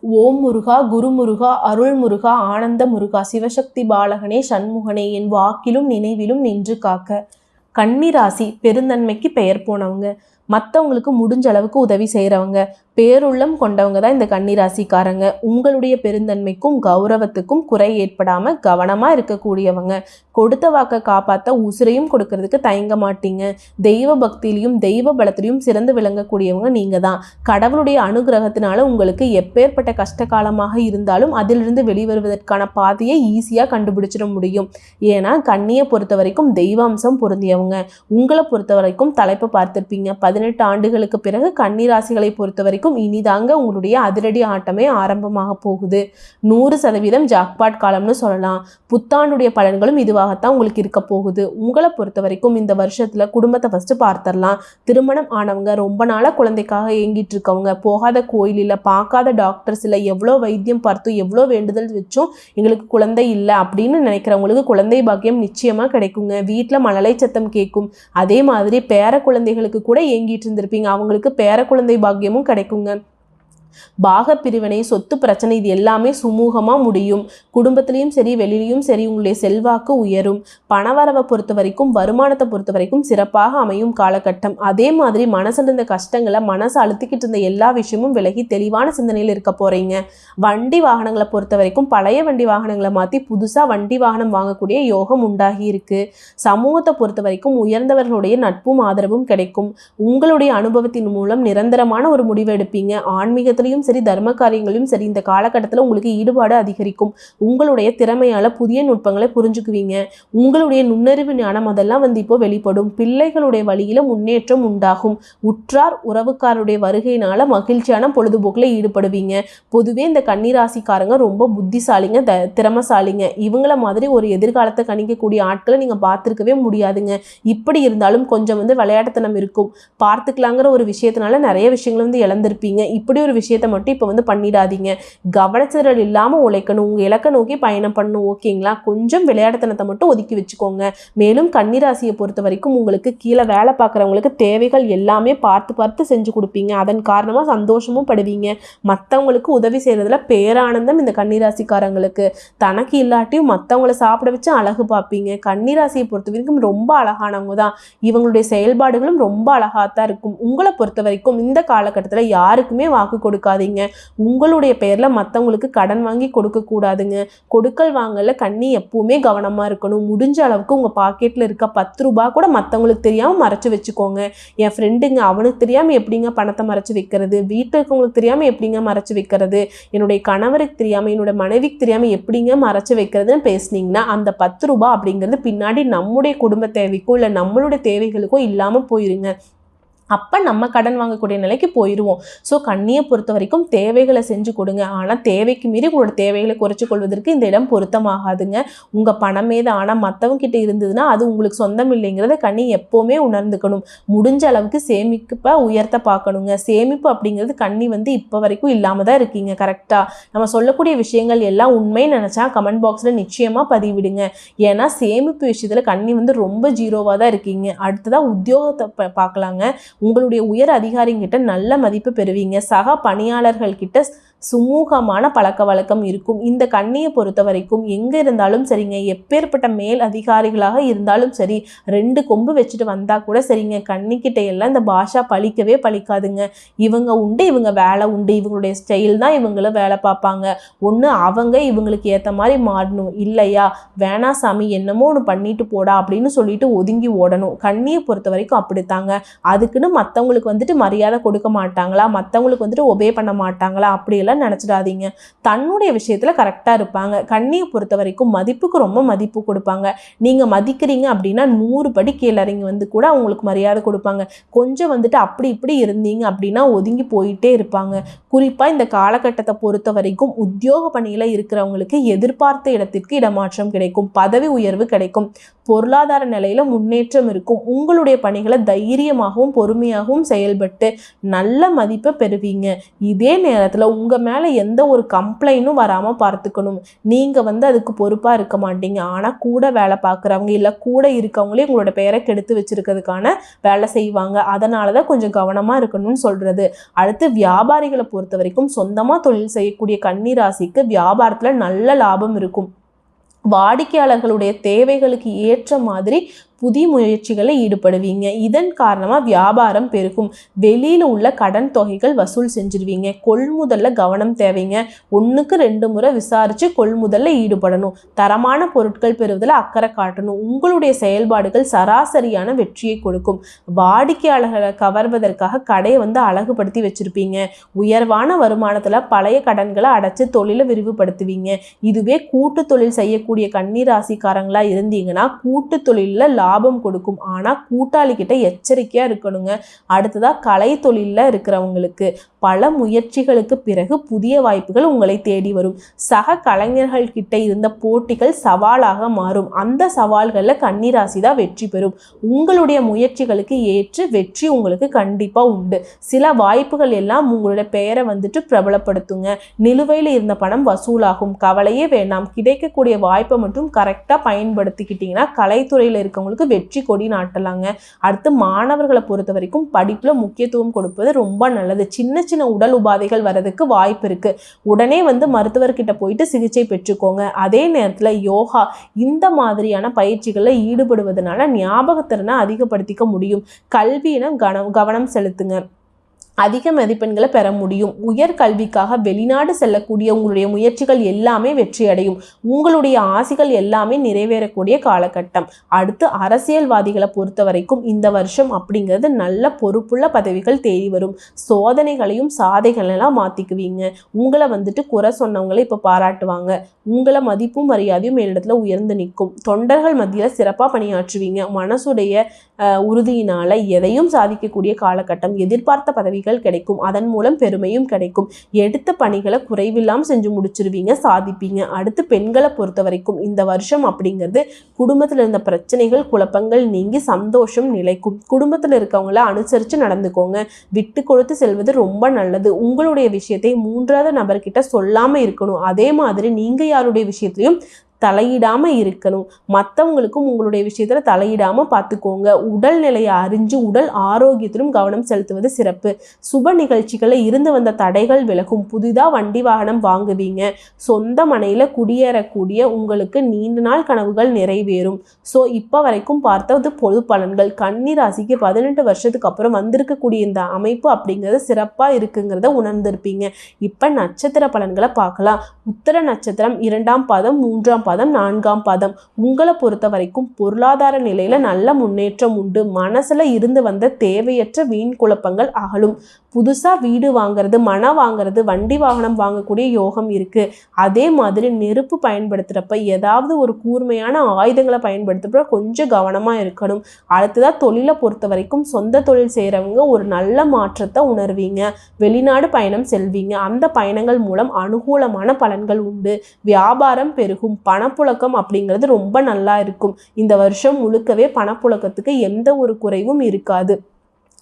ஓம் முருகா, குரு முருகா, அருள் முருகா, ஆனந்த முருகா, சிவசக்தி பாலகனே, சண்முகனே, என் வாக்கிலும் நினைவிலும் நின்று காக்க. கன்னி ராசி பெருந்தன்மைக்கு பெயர் போனவங்க, மற்றவங்களுக்கு முடிஞ்ச அளவுக்கு உதவி செய்கிறவங்க, பேருள்ளம் கொண்டவங்க தான் இந்த கன்னிராசிக்காரங்க. உங்களுடைய பெருந்தன்மைக்கும் கௌரவத்துக்கும் குறை ஏற்படாமல் கவனமாக இருக்கக்கூடியவங்க. கொடுத்த வாக்கை காப்பாற்ற உசிரையும் கொடுக்கறதுக்கு தயங்க மாட்டீங்க. தெய்வ பக்தியிலையும் தெய்வ பலத்திலையும் சிறந்து விளங்கக்கூடியவங்க நீங்கள் தான். கடவுளுடைய அனுகிரகத்தினால உங்களுக்கு எப்பேற்பட்ட கஷ்ட காலமாக இருந்தாலும் அதிலிருந்து வெளிவருவதற்கான பாதையை ஈஸியாக கண்டுபிடிச்சிட முடியும். ஏன்னா கன்னியை பொறுத்த வரைக்கும் தெய்வாம்சம் பொருந்தியவங்க. உங்களை பொறுத்த வரைக்கும் தலைப்பை பார்த்துருப்பீங்க. 18 ஆண்டுகளுக்கு பிறகு கன்னிராசிகளை பொறுத்த வரைக்கும் இனிதாங்க உங்களுடைய அதிரடி ஆட்டமே ஆரம்பமாக போகுது. 100% ஜாக்பாட் காலம்னு சொல்லலாம். புத்தாண்டுடைய பலன்களும் இதுவாகத்தான் உங்களுக்கு இருக்க போகுது. உங்களை பொறுத்த வரைக்கும் இந்த வருஷத்துல குடும்பத்தை ஃபர்ஸ்ட் பார்த்துடலாம். திருமணம் ஆனவங்க, ரொம்ப நாளா குழந்தைக்காக ஏங்கிட்டு இருக்கவங்க, போகாத கோயில் இல்லை, பார்க்காத டாக்டர்ஸ் இல்லை, எவ்வளோ வைத்தியம் பார்த்தும் எவ்வளோ வேண்டுதல் வச்சும் எங்களுக்கு குழந்தை இல்லை அப்படின்னு நினைக்கிறவங்களுக்கு குழந்தை பாக்கியம் நிச்சயமா கிடைக்குங்க. வீட்டில் மழலை சத்தம் கேட்கும். அதே மாதிரி பேர குழந்தைகளுக்கு கூட ஏங்கிட்டு இருந்திருப்பீங்க, அவங்களுக்கு பேர குழந்தை பாக்கியமும் கிடைக்குங்க. பாக பிரிவினை, சொத்து பிரச்சனை, இது எல்லாமே சுமூகமாக முடியும். குடும்பத்திலையும் சரி வெளியிலையும் சரி உங்களுடைய செல்வாக்கு உயரும். பணவரவை பொறுத்த வரைக்கும் வருமானத்தை பொறுத்த வரைக்கும் சிறப்பாக அமையும் காலகட்டம். அதே மாதிரி மனசில் இருந்த கஷ்டங்களை, மனசு அழுத்திக்கிட்டு இருந்த எல்லா விஷயமும் விலகி தெளிவான சிந்தனையில் இருக்க போகிறீங்க. வண்டி வாகனங்களை பொறுத்த வரைக்கும் பழைய வண்டி வாகனங்களை மாற்றி புதுசாக வண்டி வாகனம் வாங்கக்கூடிய யோகம் உண்டாகி இருக்கு. சமூகத்தை பொறுத்த வரைக்கும் உயர்ந்தவர்களுடைய நட்பும் ஆதரவும் கிடைக்கும். உங்களுடைய அனுபவத்தின் மூலம் நிரந்தரமான ஒரு முடிவு எடுப்பீங்க. ஆன்மீகத்திலையும் சரி தர்ம காரியங்களையும் சரி இந்த காலகட்டத்தில் உங்களுக்கு ஈடுபாடு அதிகரிக்கும். உங்களுடைய திறமையால புதிய நுட்பங்களை புரிஞ்சுக்குவீங்க. உங்களுடைய நுண்ணறிவு ஞானம் அதெல்லாம் இப்போ வெளிப்படும். பிள்ளைகளுடைய வழியில முன்னேற்றம் உண்டாகும். உற்றார் உறவுக்காரருடைய வருகையினால மகிழ்ச்சியான பொழுதுபோக்கில் ஈடுபடுவீங்க. பொதுவே இந்த கன்னிராசிக்காரங்க ரொம்ப புத்திசாலிங்க, திறமசாலிங்க. இவங்கள மாதிரி ஒரு எதிர்காலத்தை கணிக்கக்கூடிய ஆட்களை நீங்க பார்த்துருக்கவே முடியாதுங்க. இப்படி இருந்தாலும் கொஞ்சம் விளையாட்டுத்தனம் இருக்கும். பார்த்துக்கலாங்கிற ஒரு விஷயத்தினால நிறைய விஷயங்கள் இழந்திருப்பீங்க. இப்படி ஒரு விஷயத்தை மட்டும் இப்போ பண்ணிடாதீங்க. கவனச்சிதறல் இல்லாமல் உழைக்கணும். உங்கள் இலக்கை நோக்கி பயணம் பண்ணணும். ஓகேங்களா? கொஞ்சம் விளையாட்டுத்தனத்தை மட்டும் ஒதுக்கி வச்சுக்கோங்க. மேலும் கன்னிராசியை பொறுத்த வரைக்கும் உங்களுக்கு கீழே வேலை பார்க்குறவங்களுக்கு தேவைகள் எல்லாமே பார்த்து பார்த்து செஞ்சு கொடுப்பீங்க. அதன் காரணமாக சந்தோஷமும் படுவீங்க. மற்றவங்களுக்கு உதவி செய்கிறதுல பேரானந்தம் இந்த கன்னிராசிக்காரங்களுக்கு. தனக்கு இல்லாட்டியும் மற்றவங்களை சாப்பிட வச்சு அழகு பார்ப்பீங்க. கன்னிராசியை பொறுத்த வரைக்கும் ரொம்ப அழகானவங்க தான். இவங்களுடைய செயல்பாடுகளும் ரொம்ப அழகாத்தான் இருக்கும். உங்களை பொறுத்த வரைக்கும் இந்த காலகட்டத்தில் யாருக்குமே வாக்கு கொடுக்காதீங்க. உங்களுடைய பெயர்ல மற்றவங்களுக்கு கடன் வாங்கி கொடுக்க கூடாதுங்க. கொடுக்கல் வாங்கல கன்னி எப்பவுமே கவனமா இருக்கணும். முடிஞ்ச அளவுக்கு உங்க பாக்கெட்ல இருக்க 10 ரூபாய் கூட மற்றவங்களுக்கு தெரியாம மறைச்சு வச்சுக்கோங்க. என் ஃப்ரெண்டுங்க, அவனுக்கு தெரியாம எப்படிங்க பணத்தை மறைச்சு வைக்கிறது, வீட்டில் இருக்கவங்களுக்கு தெரியாம எப்படிங்க மறைச்சு வைக்கிறது, என்னுடைய கணவருக்கு தெரியாம என்னோட மனைவிக்கு தெரியாம எப்படிங்க மறைச்சு வைக்கிறதுன்னு பேசுனீங்கன்னா அந்த 10 ரூபாய் அப்படிங்கிறது பின்னாடி நம்முடைய குடும்ப தேவைக்கோ இல்லை நம்மளுடைய தேவைகளுக்கோ இல்லாம போயிருங்க. அப்போ நம்ம கடன் வாங்கக்கூடிய நிலைக்கு போயிடுவோம். ஸோ கன்னியை பொறுத்த வரைக்கும் தேவைகளை செஞ்சு கொடுங்க. ஆனால் தேவைக்கு மீறி உங்களோட தேவைகளை குறைச்சி கொள்வதற்கு இந்த இடம் பொருத்தமாகாதுங்க. உங்கள் பணமே தான். ஆனால் மற்றவங்க கிட்ட இருந்ததுன்னா அது உங்களுக்கு சொந்தம் இல்லைங்கிறத கன்னி எப்போவுமே உணர்ந்துக்கணும். முடிஞ்ச அளவுக்கு சேமிப்பை உயர்த்த பார்க்கணுங்க. சேமிப்பு அப்படிங்கிறது கன்னி இப்போ வரைக்கும் இல்லாமல் தான் இருக்கீங்க. கரெக்டாக நம்ம சொல்லக்கூடிய விஷயங்கள் எல்லாம் உண்மை நினச்சா கமெண்ட் பாக்ஸில் நிச்சயமாக பதிவிடுங்க. ஏன்னா சேமிப்பு விஷயத்தில் கன்னி ரொம்ப ஜீரோவாக தான் இருக்கீங்க. அடுத்ததாக உத்தியோகத்தை பார்க்கலாங்க. உங்களுடைய உயர் அதிகாரிகிட்ட நல்ல மதிப்பு பெறுவீங்க. சக பணியாளர்கள் கிட்ட சுமூகமான பழக்க வழக்கம் இருக்கும். இந்த கன்னியை பொறுத்த வரைக்கும் எங்க இருந்தாலும் சரிங்க, எப்பேற்பட்ட மேல் அதிகாரிகளாக இருந்தாலும் சரி, 2 கொம்பு வச்சுட்டு வந்தா கூட சரிங்க, கன்னிக்கிட்ட எல்லாம் இந்த பாஷா பழிக்கவே பழிக்காதுங்க. இவங்க உண்டு, இவங்க வேலை உண்டு, இவங்களுடைய ஸ்டைல் தான் இவங்கள வேலை பார்ப்பாங்க. ஒன்று அவங்க இவங்களுக்கு ஏற்ற மாதிரி மாறணும், இல்லையா வேணா சாமி என்னமோ ஒன்று பண்ணிட்டு போடா அப்படின்னு சொல்லிட்டு ஒதுங்கி ஓடணும். கன்னியை பொறுத்த வரைக்கும் அப்படித்தாங்க. அதுக்குன்னு மற்றவங்களுக்கு மரியாதை கொடுக்க மாட்டாங்களா, மற்றவங்களுக்கு ஒபே பண்ண மாட்டாங்களா அப்படியெல்லாம் நினைச்சிடாதீங்க. தன்னுடைய விஷயத்துல கரெக்டா இருப்பாங்க. கன்னியை பொறுத்த வரைக்கும் மதிப்புக்கு ரொம்ப மதிப்பு கொடுப்பாங்க. நீங்க மதிக்கிறீங்க அப்படின்னா 100 படி கீழே இறங்கி கூட அவங்களுக்கு மரியாதை கொடுப்பாங்க. கொஞ்சம் அப்படி இப்படி இருந்தீங்க அப்படின்னா ஒதுங்கி போயிட்டே இருப்பாங்க. குறிப்பா இந்த காலகட்டத்தை பொறுத்த வரைக்கும் உத்தியோக பணியில இருக்கிறவங்களுக்கு எதிர்பார்த்த இடத்திற்கு இடமாற்றம் கிடைக்கும், பதவி உயர்வு கிடைக்கும், பொருளாதார நிலையில முன்னேற்றம் இருக்கும். உங்களுடைய பணிகளை தைரியமாகவும் பொறுமையாகவும் செயல்பட்டு நல்ல மதிப்பை பெறுவீங்க. இதே நேரத்துல உங்க மேல எந்த ஒரு கம்ப்ளைண்டும் வராம பார்த்துக்கணும். நீங்க அதுக்கு பொறுப்பா இருக்க மாட்டீங்க. ஆனா கூட வேலை பார்க்குறவங்க இல்ல கூட இருக்கவங்களே உங்களோட பெயரை கெடுத்து வச்சிருக்கிறதுக்கான வேலை செய்வாங்க. அதனாலதான் கொஞ்சம் கவனமா இருக்கணும்னு சொல்றது. அடுத்து வியாபாரிகளை பொறுத்த வரைக்கும் சொந்தமா தொழில் செய்யக்கூடிய கன்னி ராசிக்கு வியாபாரத்துல நல்ல லாபம் இருக்கும். வாடிக்கையாளர்களுடைய தேவைகளுக்கு ஏற்ற மாதிரி புதிய முயற்சிகளை ஈடுபடுவீங்க. இதன் காரணமா வியாபாரம் பெருகும். வெளியில உள்ள கடன் தொகைகள் வசூல் செஞ்சிருவீங்க. கொள்முதல்ல கவனம் தேவைங்க. 1க்கு 2 முறை விசாரிச்சு கொள்முதல்ல ஈடுபடணும். தரமான பொருட்கள் பெறுவதில் அக்கறை காட்டணும். உங்களுடைய செயல்பாடுகள் சராசரியான வெற்றியை கொடுக்கும். வாடிக்கையாளர்களை கவர்வதற்காக கடையை அழகுபடுத்தி வச்சிருப்பீங்க. உயர்வான வருமானத்துல பழைய கடன்களை அடைச்சு தொழிலை விரிவுபடுத்துவீங்க. இதுவே கூட்டு தொழில் செய்யக்கூடிய கன்னி ராசிக்காரங்களா இருந்தீங்கன்னா கூட்டு தொழில லாபம் கொடுக்கும். ஆனா கூட்டாளி கிட்ட எச்சரிக்கையா இருக்கணுங்க. அடுத்ததா கலை தொழில்ல இருக்கிறவங்களுக்கு பல முயற்சிகளுக்கு பிறகு புதிய வாய்ப்புகள் உங்களை தேடி வரும். சக கலைஞர்கள் கிட்ட இருந்த போட்டிகள் சவாலாக மாறும். அந்த சவால்கள்ல கன்னி ராசி தான் வெற்றி பெறும். உங்களுடைய முயற்சிகளுக்கு ஏற்று வெற்றி உங்களுக்கு கண்டிப்பா உண்டு. சில வாய்ப்புகள் எல்லாம் உங்களுடைய பெயரை பிரபலப்படுத்துங்க. நிலுவையில் இருந்த பணம் வசூலாகும். கவலையே வேண்டாம். கிடைக்கக்கூடிய வாய்ப்பை மட்டும் கரெக்டா பயன்படுத்திக்கிட்டீங்கன்னா கலைத்துறையில இருக்கவங்களுக்கு வெற்றி கொடி நாட்டலாங்க. அடுத்து மாணவர்களை பொறுத்த வரைக்கும் படிப்புல முக்கியத்துவம் கொடுப்பது ரொம்ப நல்லது. சின்ன சின்ன உடல் உபாதைகள் வரதுக்கு வாய்ப்பு இருக்கு. உடனே மருத்துவர்கிட்ட போயிட்டு சிகிச்சை பெற்றுக்கோங்க. அதே நேரத்துல யோகா இந்த மாதிரியான பயிற்சிகளை ஈடுபடுவதனால ஞாபகத்திறனை அதிகப்படுத்திக்க முடியும். கல்வியின கவனம் செலுத்துங்க. அதிக மதிப்பெண்களை பெற முடியும். உயர்கல்விக்காக வெளிநாடு செல்லக்கூடிய உங்களுடைய முயற்சிகள் எல்லாமே வெற்றி அடையும். உங்களுடைய ஆசைகள் எல்லாமே நிறைவேறக்கூடிய காலகட்டம். அடுத்து அரசியல்வாதிகளை பொறுத்த வரைக்கும் இந்த வருஷம் அப்படிங்கிறது நல்ல பொறுப்புள்ள பதவிகள் தேடி வரும். சோதனைகளையும் சாதைகளெல்லாம் மாத்திக்குவீங்க. உங்களை குறை சொன்னவங்களை இப்ப பாராட்டுவாங்க. உங்களை மதிப்பும் மரியாதையும் மேலிடத்துல உயர்ந்து நிற்கும். தொண்டர்கள் மத்தியில சிறப்பா பணியாற்றுவீங்க. மனசுடைய உறுதியினால எதையும் சாதிக்கக்கூடிய காலகட்டம். எதிர்பார்த்த பதவிகள் கிடைக்கும். அதன் மூலம் பெருமையும் கிடைக்கும். எடுத்த பணிகளை குறைவில்லாமல் செஞ்சு முடிச்சிருவீங்க, சாதிப்பீங்க. அடுத்து பெண்களை பொறுத்த வரைக்கும் இந்த வருஷம் அப்படிங்கிறது குடும்பத்தில் இருந்த பிரச்சனைகள் குழப்பங்கள் நீங்கி சந்தோஷம் நிலைக்கும். குடும்பத்தில் இருக்கவங்கள அனுசரித்து நடந்துக்கோங்க. விட்டு கொடுத்து செல்வது ரொம்ப நல்லது. உங்களுடைய விஷயத்தை 3வது நபர்கிட்ட சொல்லாமல் இருக்கணும். அதே மாதிரி நீங்க யாருடைய விஷயத்திலையும் தலையிடாம இருக்கணும். மற்றவங்களுக்கும் உங்களுடைய விஷயத்துல தலையிடாம பார்த்துக்கோங்க. உடல் நிலையை அறிஞ்சு உடல் ஆரோக்கியத்திலும் கவனம் செலுத்துவது சிறப்பு. சுப நிகழ்ச்சிகளை இருந்து வந்த தடைகள் விலகும். புதிதா வண்டி வாகனம் வாங்குவீங்க. சொந்த மனையில குடியேறக்கூடிய உங்களுக்கு நீண்ட நாள் கனவுகள் நிறைவேறும். ஸோ இப்போ வரைக்கும் பார்த்தது பொது பலன்கள். கன்னி ராசிக்கு 18 வருஷத்துக்கு அப்புறம் வந்திருக்கக்கூடிய இந்த அமைப்பு அப்படிங்கிறது சிறப்பா இருக்குங்கிறத உணர்ந்திருப்பீங்க. இப்ப நட்சத்திர பலன்களை பார்க்கலாம். உத்தர நட்சத்திரம் 2ஆம் பாதம் 3ஆம் பாதம் 4ஆம் பாதம். உங்களை பொறுத்த வரைக்கும் பொருளாதார நிலையில நல்ல முன்னேற்றம் உண்டு. மனசுல இருந்து வந்த தேவையற்ற வீண் குழப்பங்கள் அகலும். புதுசா வீடு வாங்குறது, மன வாங்குறது, வண்டி வாகனம் வாங்கக்கூடிய யோகம் இருக்கு. அதே மாதிரி நெருப்பு பயன்படுத்துறப்ப ஏதாவது ஒரு கூர்மையான ஆயுதங்களை பயன்படுத்துறப்ப கொஞ்சம் கவனமா இருக்கணும். அடுத்ததா தொழிலை பொறுத்த வரைக்கும் சொந்த தொழில் செய்யறவங்க ஒரு நல்ல மாற்றத்தை உணர்வீங்க. வெளிநாடு பயணம் செல்வீங்க. அந்த பயணங்கள் மூலம் அனுகூலமான பலன்கள் உண்டு. வியாபாரம் பெருகும். பணப்புழக்கம் அப்படிங்கிறது ரொம்ப நல்லா இருக்கும். இந்த வருஷம் முழுக்கவே பணப்புழக்கத்துக்கு எந்த ஒரு குறைவும் இருக்காது.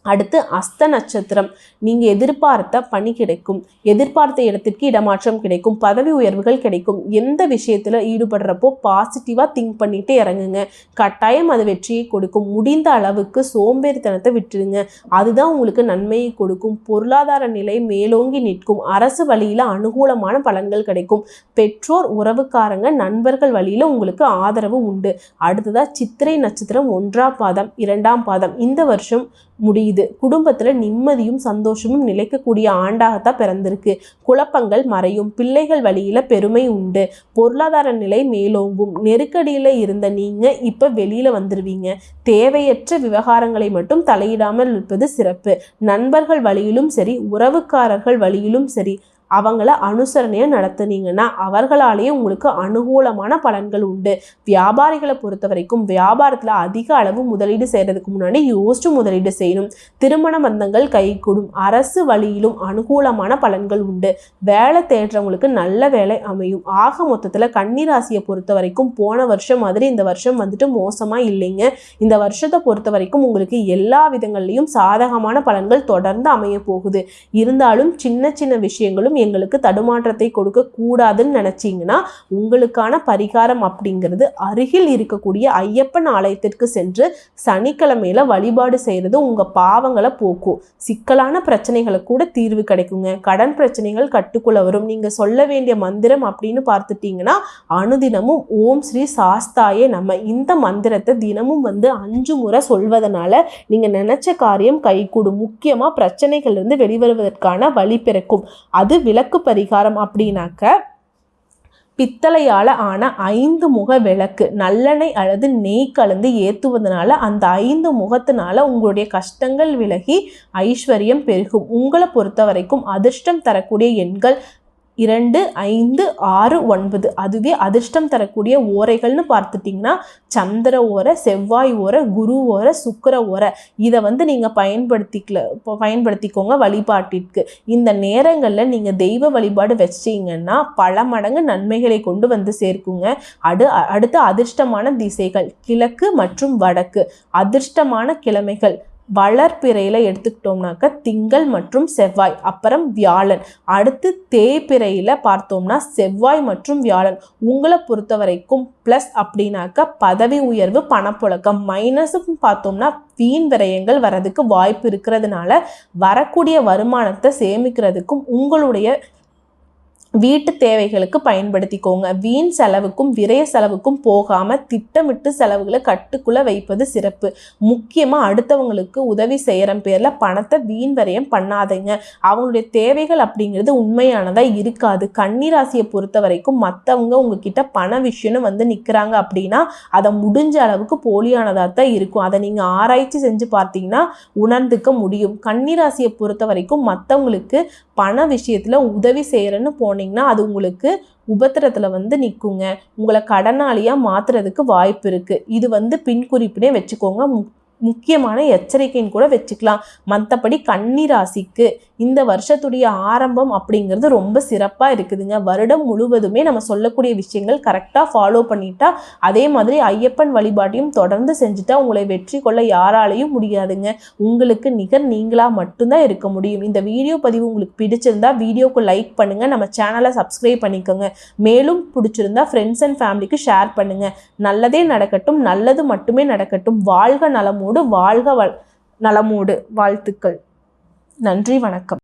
அடுத்து அஸ்த நட்சத்திரம். நீங்க எதிர்பார்த்த பணி கிடைக்கும். எதிர்பார்த்த இடத்திற்கு இடமாற்றம் கிடைக்கும். பதவி உயர்வுகள் கிடைக்கும். எந்த விஷயத்துல ஈடுபடுறப்போ பாசிட்டிவா திங்க் பண்ணிட்டு இறங்குங்க. கட்டாயம் அது வெற்றியை கொடுக்கும். முடிந்த அளவுக்கு சோம்பேறித்தனத்தை விட்டுடுங்க. அதுதான் உங்களுக்கு நன்மையை கொடுக்கும். பொருளாதார நிலை மேலோங்கி நிற்கும். அரசு வழியில அனுகூலமான பலன்கள் கிடைக்கும். பெற்றோர், உறவுக்காரங்க, நண்பர்கள் வழியில உங்களுக்கு ஆதரவு உண்டு. அடுத்ததா சித்திரை நட்சத்திரம் 1ஆம் பாதம் 2ஆம் பாதம். இந்த வருஷம் முடியுது. குடும்பத்துல நிம்மதியும் சந்தோஷமும் நிலைக்கக்கூடிய ஆண்டாகத்தான் பிறந்திருக்கு. குழப்பங்கள் மறையும். பிள்ளைகள் வழியில பெருமை உண்டு. பொருளாதார நிலை மேலோங்கும். நெருக்கடியில இருந்த நீங்க இப்ப வெளியில வந்துருவீங்க. தேவையற்ற விவகாரங்களை மட்டும் தலையிடாமல் இருப்பது சிறப்பு. நண்பர்கள் வழியிலும் சரி, உறவுக்காரர்கள் வழியிலும் சரி, அவங்கள அனுசரணையாக நடத்துனீங்கன்னா அவர்களாலேயே உங்களுக்கு அனுகூலமான பலன்கள் உண்டு. வியாபாரிகளை பொறுத்த வரைக்கும் வியாபாரத்தில் அதிக அளவு முதலீடு செய்கிறதுக்கு முன்னாடி யோசிச்சு முதலீடு செய்யணும். திருமண பந்தங்கள் கைகூடும். அரசு வழியிலும் அனுகூலமான பலன்கள் உண்டு. வேலை தேடுறவங்களுக்கு நல்ல வேலை அமையும். ஆக மொத்தத்தில் கன்னிராசியை பொறுத்த வரைக்கும் போன வருஷம் மாதிரி இந்த வருஷம் வந்துட்டு மோசமாக இல்லைங்க. இந்த வருஷத்தை பொறுத்த வரைக்கும் உங்களுக்கு எல்லா விதங்கள்லையும் சாதகமான பலன்கள் தொடர்ந்து அமைய போகுது. இருந்தாலும் சின்ன சின்ன விஷயங்களும் எங்களுக்கு தடுமாற்றத்தை கொடுக்க கூடாதுன்னு நினைச்சீங்கன்னா உங்களுக்கான பரிகாரம் அப்படிங்கிறது அருகில் இருக்கக்கூடிய ஐயப்பன் ஆலயத்திற்கு சென்று சனிக்கிழமையில வழிபாடு செய்யறது உங்க பாவங்களை போக்கும். சிக்கலான பிரச்சனைகளை கூட தீர்வு கிடைக்குங்க. கடன் பிரச்சனைகள் கட்டுக்குள்ள வரும். நீங்க சொல்ல வேண்டிய மந்திரம் அப்படின்னு பார்த்துட்டீங்கன்னா அனுதினமும் ஓம் ஸ்ரீ சாஸ்தாயே நம்ம இந்த மந்திரத்தை தினமும் 5 முறை சொல்வதனால நீங்க நினைச்ச காரியம் கைகூடும். முக்கியமா பிரச்சனைகள் இருந்து வெளிவருவதற்கான வழி பிறக்கும். அது விளக்கு பரிகாரம் அப்படின்னாக்க பித்தளையால் ஆன 5 முக விளக்கு நல்லெண்ணெய் அல்லது நெய் கலந்து ஏற்றுவதனால அந்த 5 முகத்தினால உங்களுடைய கஷ்டங்கள் விலகி ஐஸ்வர்யம் பெருகும். உங்களை பொறுத்த வரைக்கும் அதிர்ஷ்டம் தரக்கூடிய எண்கள் 2, 5, 6, 9. அதுவே அதிர்ஷ்டம் தரக்கூடிய ஓரைகள்னு பார்த்துட்டிங்கன்னா சந்திர ஓரை, செவ்வாய் ஓரை, குரு ஓரை, சுக்கிர ஓரை. இதை நீங்கள் பயன்படுத்திக்கோங்க வழிபாட்டிற்கு. இந்த நேரங்களில் நீங்கள் தெய்வ வழிபாடு வச்சிங்கன்னா பல மடங்கு நன்மைகளை கொண்டு வந்து சேர்க்குங்க. அடுத்து அதிர்ஷ்டமான திசைகள் கிழக்கு மற்றும் வடக்கு. அதிர்ஷ்டமான கிழமைகள் வளர்பிறையில் எடுத்துக்கிட்டோம்னாக்க திங்கள் மற்றும் செவ்வாய், அப்புறம் வியாழன். அடுத்து தேய்பிறையில் பார்த்தோம்னா செவ்வாய் மற்றும் வியாழன். உங்களை பொறுத்த வரைக்கும் ப்ளஸ் அப்படின்னாக்க பதவி உயர்வு, பணப்புழக்கம். மைனஸும் பார்த்தோம்னா வீண் விரயங்கள் வரதுக்கு வாய்ப்பு இருக்கிறதுனால வரக்கூடிய வருமானத்தை சேமிக்கிறதுக்கும் உங்களுடைய வீட்டு தேவைகளுக்கு பயன்படுத்திக்கோங்க. வீண் செலவுக்கும் விரய செலவுக்கும் போகாமல் திட்டமிட்டு செலவுகளை கட்டுக்குள்ளே வைப்பது சிறப்பு. முக்கியமாக அடுத்தவங்களுக்கு உதவி செய்கிற பேரில் பணத்தை வீண் விரயம் பண்ணாதீங்க. அவங்களுடைய தேவைகள் அப்படிங்கிறது உண்மையானதாக இருக்காது. கன்னிராசியை பொறுத்த வரைக்கும் மற்றவங்க உங்ககிட்ட பண விஷயம்னு நிற்கிறாங்க அப்படின்னா அதை முடிஞ்ச அளவுக்கு போலியானதாக தான் இருக்கும். அதை நீங்கள் ஆராய்ச்சி செஞ்சு பார்த்தீங்கன்னா உணர்ந்துக்க முடியும். கன்னிராசியை பொறுத்த வரைக்கும் மற்றவங்களுக்கு பண விஷயத்தில் உதவி செய்கிறேன்னு போனீங்கன்னா அது உங்களுக்கு உபத்திரத்தில் நிற்குங்க. உங்களை கடனாளியாக மாற்றுறதுக்கு வாய்ப்பு இருக்குது. இது பின்குறிப்பினே வச்சுக்கோங்க. முக்கியமான எச்சரிக்கைன்னு கூட வச்சுக்கலாம். மற்றபடி கன்னிராசிக்கு இந்த வருஷத்துடைய ஆரம்பம் அப்படிங்கிறது ரொம்ப சிறப்பாக இருக்குதுங்க. வருடம் முழுவதுமே நம்ம சொல்லக்கூடிய விஷயங்கள் கரெக்டாக ஃபாலோ பண்ணிட்டா, அதே மாதிரி ஐயப்பன் வழிபாட்டையும் தொடர்ந்து செஞ்சுட்டா உங்களை வெற்றி கொள்ள யாராலையும் முடியாதுங்க. உங்களுக்கு நிகர் நீங்களாக மட்டும்தான் இருக்க முடியும். இந்த வீடியோ பதிவு உங்களுக்கு பிடிச்சிருந்தா வீடியோக்கு லைக் பண்ணுங்கள். நம்ம சேனலை சப்ஸ்கிரைப் பண்ணிக்கோங்க. மேலும் பிடிச்சிருந்தா ஃப்ரெண்ட்ஸ் அண்ட் ஃபேமிலிக்கு ஷேர் பண்ணுங்கள். நல்லதே நடக்கட்டும், நல்லது மட்டுமே நடக்கட்டும். வாழ்க நலமோடு, வாழ்க நலமோடு. வாழ்த்துக்கள். நன்றி, வணக்கம்.